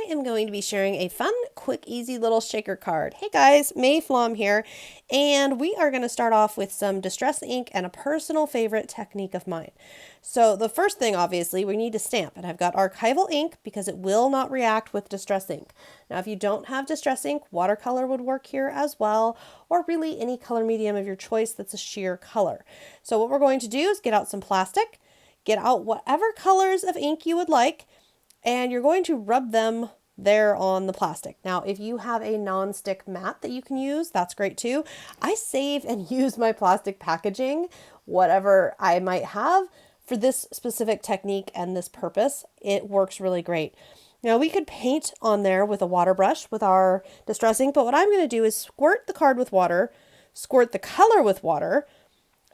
I am going to be sharing a fun, quick, easy little shaker card. Hey guys, May Flom here, and we are going to start off with some distress ink and a personal favorite technique of mine. So the first thing, obviously, we need to stamp, and I've got archival ink because it will not react with distress ink. Now, if you don't have distress ink, watercolor would work here as well, or really any color medium of your choice that's a sheer color. So what we're going to do is get out some plastic, get out whatever colors of ink you would like, and you're going to rub them there on the plastic. Now, if you have a non-stick mat that you can use, that's great too. I save and use my plastic packaging, whatever I might have, for this specific technique and this purpose. It works really great. Now, we could paint on there with a water brush with our distress ink, but what I'm going to do is squirt the card with water, squirt the color with water,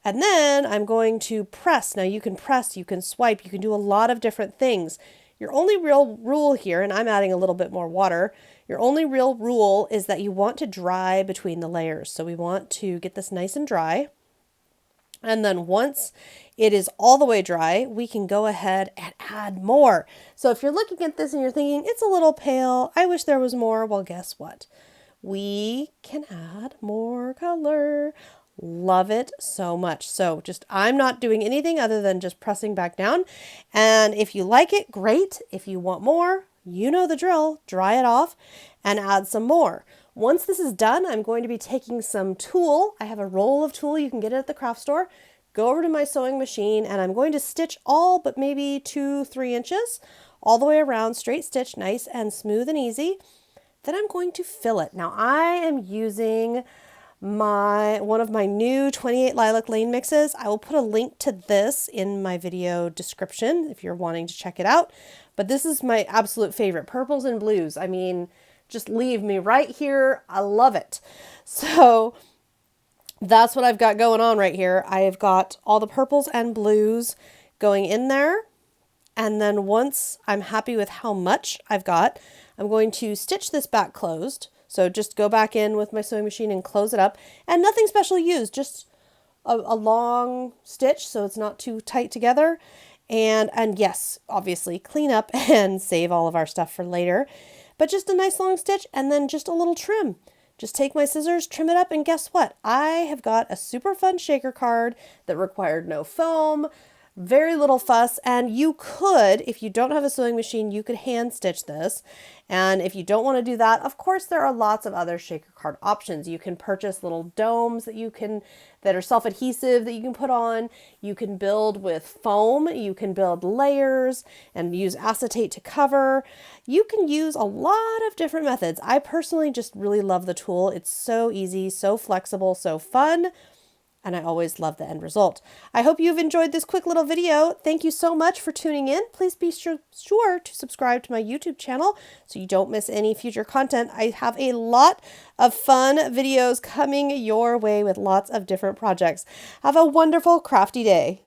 and then I'm going to press. Now, you can press, you can swipe, you can do a lot of different things. Your only real rule here, and I'm adding a little bit more water, your only real rule is that you want to dry between the layers. So we want to get this nice and dry. And then once it is all the way dry, we can go ahead and add more. So if you're looking at this and you're thinking, it's a little pale, I wish there was more, well, guess what? We can add more color. Love it so much. So I'm not doing anything other than just pressing back down. And if you like it, great. If you want more, you know the drill. Dry it off and add some more. Once this is done, I'm going to be taking some tulle. I have a roll of tulle. You can get it at the craft store. Go over to my sewing machine and I'm going to stitch all but maybe 2-3 inches all the way around, straight stitch, nice and smooth and easy. Then I'm going to fill it. Now I am using one of my new 28 Lilac Lane mixes. I will put a link to this in my video description if you're wanting to check it out. But this is my absolute favorite, purples and blues. I mean, just leave me right here. I love it. So that's what I've got going on right here. I have got all the purples and blues going in there. And then once I'm happy with how much I've got, I'm going to stitch this back closed. So just go back in with my sewing machine and close it up, and nothing special used, just a long stitch so it's not too tight together. And yes, obviously clean up and save all of our stuff for later, but just a nice long stitch and then just a little trim. Just take my scissors, trim it up, and guess what? I have got a super fun shaker card that required no foam, very little fuss, and you could, if you don't have a sewing machine, you could hand stitch this. And if you don't want to do that, of course, there are lots of other shaker card options. You can purchase little domes that are self-adhesive that you can put on. You can build with foam. You can build layers and use acetate to cover. You can use a lot of different methods. I personally just really love the tool. It's so easy, so flexible, so fun. And I always love the end result. I hope you've enjoyed this quick little video. Thank you so much for tuning in. Please be sure to subscribe to my YouTube channel so you don't miss any future content. I have a lot of fun videos coming your way with lots of different projects. Have a wonderful crafty day.